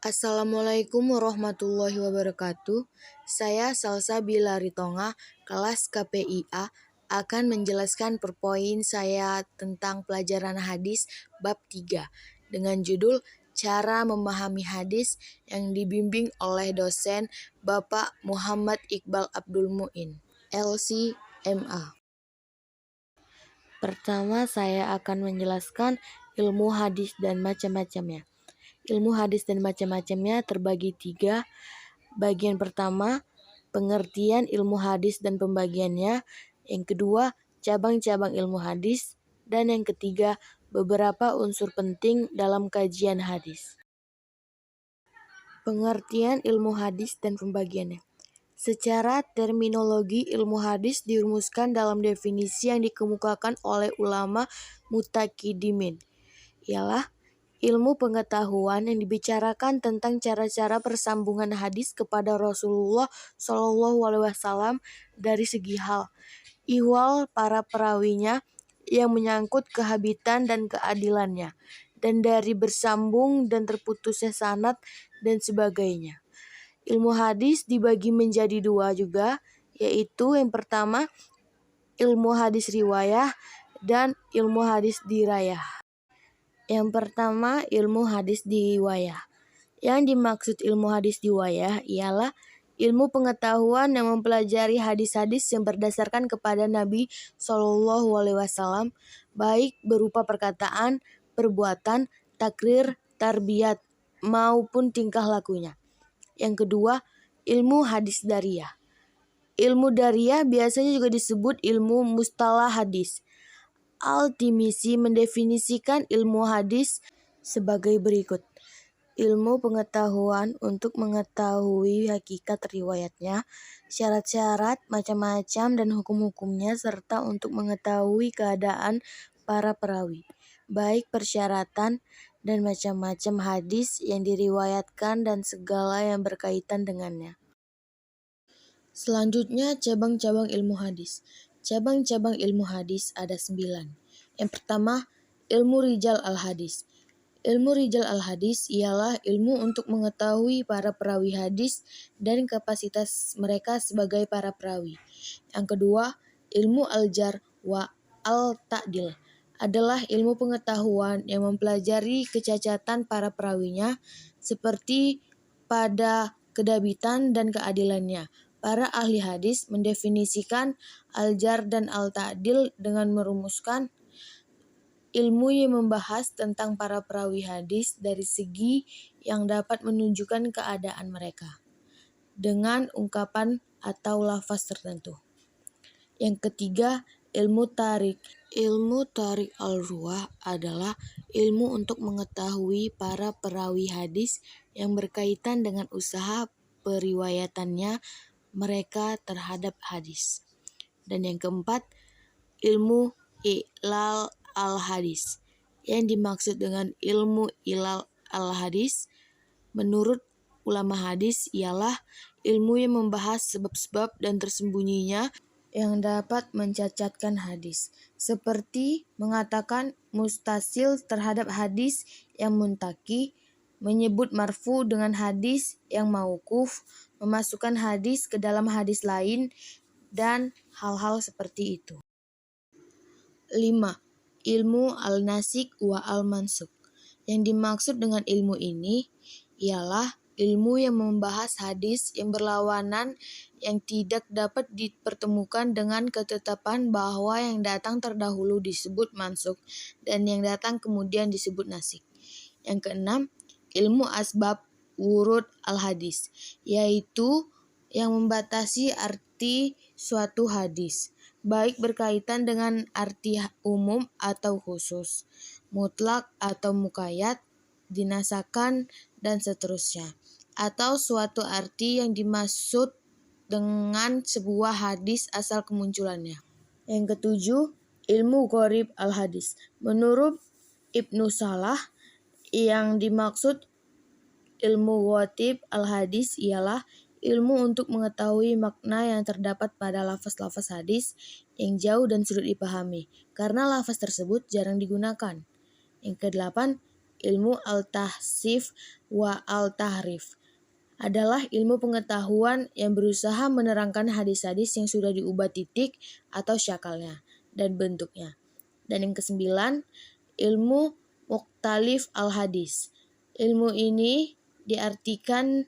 Assalamualaikum warahmatullahi wabarakatuh. Saya Salsa Bilaritonga, kelas KPIA, akan menjelaskan perpoin saya tentang pelajaran hadis bab 3 dengan judul Cara Memahami Hadis yang dibimbing oleh dosen Bapak Muhammad Iqbal Abdul Muin, LC.MA. Pertama, saya akan menjelaskan ilmu hadis dan macam-macamnya. Ilmu hadis dan macam-macamnya terbagi 3. Bagian pertama, pengertian ilmu hadis dan pembagiannya. Yang kedua, cabang-cabang ilmu hadis. Dan yang ketiga, beberapa unsur penting dalam kajian hadis. Pengertian ilmu hadis dan pembagiannya. Secara terminologi, ilmu hadis dirumuskan dalam definisi yang dikemukakan oleh ulama mutaqidimin, ialah ilmu pengetahuan yang dibicarakan tentang cara-cara persambungan hadis kepada Rasulullah SAW dari segi hal, ihwal para perawinya yang menyangkut kehabitan dan keadilannya, dan dari bersambung dan terputusnya sanad dan sebagainya. Ilmu hadis dibagi menjadi 2 juga, yaitu yang pertama ilmu hadis riwayah dan ilmu hadis dirayah. Yang pertama, ilmu hadis riwayah. Yang dimaksud ilmu hadis riwayah ialah ilmu pengetahuan yang mempelajari hadis-hadis yang berdasarkan kepada Nabi SAW, baik berupa perkataan, perbuatan, takrir, tarbiyat, maupun tingkah lakunya. Yang kedua, ilmu hadis dariyah. Ilmu dariyah biasanya juga disebut ilmu mustalah hadis. Al-Timisi mendefinisikan ilmu hadis sebagai berikut. Ilmu pengetahuan untuk mengetahui hakikat riwayatnya, syarat-syarat, macam-macam dan hukum-hukumnya, serta untuk mengetahui keadaan para perawi, baik persyaratan dan macam-macam hadis yang diriwayatkan dan segala yang berkaitan dengannya. Selanjutnya, cabang-cabang ilmu hadis. Cabang-cabang ilmu hadis ada 9. Yang pertama, ilmu rijal al-hadis. Ilmu rijal al-hadis ialah ilmu untuk mengetahui para perawi hadis dan kapasitas mereka sebagai para perawi. Yang kedua, ilmu al-jar wa al-ta'dil adalah ilmu pengetahuan yang mempelajari kecacatan para perawinya seperti pada kedabitan dan keadilannya. Para ahli hadis mendefinisikan al-jar dan al-ta'dil dengan merumuskan ilmu yang membahas tentang para perawi hadis dari segi yang dapat menunjukkan keadaan mereka dengan ungkapan atau lafaz tertentu. Yang ketiga, ilmu tarik. Ilmu tarik al-ruwah adalah ilmu untuk mengetahui para perawi hadis yang berkaitan dengan usaha periwayatannya mereka terhadap hadis. Dan yang keempat, ilmu ilal al-hadis. Yang dimaksud dengan ilmu ilal al-hadis menurut ulama hadis ialah ilmu yang membahas sebab-sebab dan tersembunyinya yang dapat mencacatkan hadis, seperti mengatakan mustasil terhadap hadis yang muntaki, menyebut marfu dengan hadis yang mauquf, memasukkan hadis ke dalam hadis lain, dan hal-hal seperti itu. 5. Ilmu al-nasik wa al-mansuk. Yang dimaksud dengan ilmu ini ialah ilmu yang membahas hadis yang berlawanan yang tidak dapat dipertemukan dengan ketetapan bahwa yang datang terdahulu disebut mansuk dan yang datang kemudian disebut nasik. Yang keenam, ilmu asbab wurud al-hadis, yaitu yang membatasi arti suatu hadis, baik berkaitan dengan arti umum atau khusus, mutlak atau muqayyad, dinasakan, dan seterusnya, atau suatu arti yang dimaksud dengan sebuah hadis asal kemunculannya. Yang ketujuh, ilmu gharib al-hadis. Menurut Ibnu Salah, yang dimaksud ilmu gharib al-hadis ialah ilmu untuk mengetahui makna yang terdapat pada lafaz-lafaz hadis yang jauh dan sulit dipahami, karena lafaz tersebut jarang digunakan. Yang kedelapan, ilmu al-tahsif wa al-tahrif adalah ilmu pengetahuan yang berusaha menerangkan hadis-hadis yang sudah diubah titik atau syakalnya dan bentuknya. Dan yang kesembilan, ilmu mukhtalif al-hadis. Ilmu ini diartikan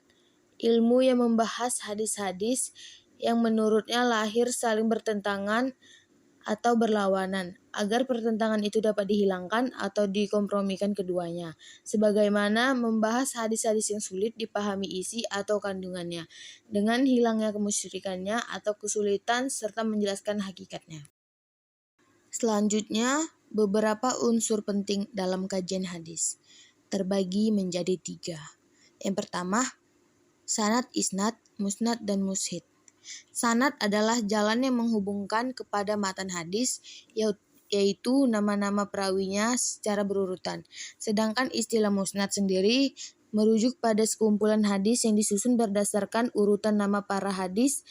ilmu yang membahas hadis-hadis yang menurutnya lahir saling bertentangan atau berlawanan, agar pertentangan itu dapat dihilangkan atau dikompromikan keduanya, sebagaimana membahas hadis-hadis yang sulit dipahami isi atau kandungannya, dengan hilangnya kemusyrikannya atau kesulitan serta menjelaskan hakikatnya. Selanjutnya, beberapa unsur penting dalam kajian hadis terbagi menjadi 3. Yang pertama, sanad, isnad, musnad, dan mushid. Sanad adalah jalan yang menghubungkan kepada matan hadis, yaitu nama-nama perawinya secara berurutan. Sedangkan istilah musnad sendiri merujuk pada sekumpulan hadis yang disusun berdasarkan urutan nama para hadis,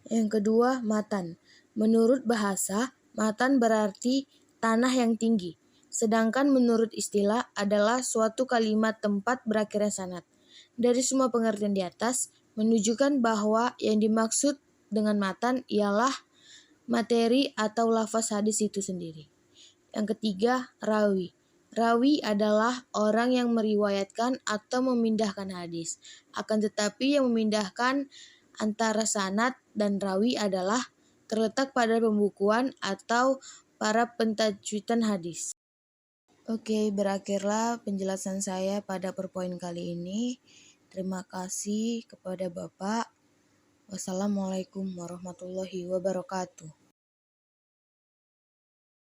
Yang kedua, matan. Menurut bahasa, matan berarti tanah yang tinggi. Sedangkan menurut istilah adalah suatu kalimat tempat berakhirnya sanad. Dari semua pengertian di atas, menunjukkan bahwa yang dimaksud dengan matan ialah materi atau lafaz hadis itu sendiri. Yang ketiga, rawi. Rawi adalah orang yang meriwayatkan atau memindahkan hadis. Akan tetapi yang memindahkan antara sanad dan rawi adalah terletak pada pembukuan atau para pentajwidan hadis. Oke, berakhirlah penjelasan saya pada perpoin kali ini. Terima kasih kepada Bapak. Wassalamualaikum warahmatullahi wabarakatuh.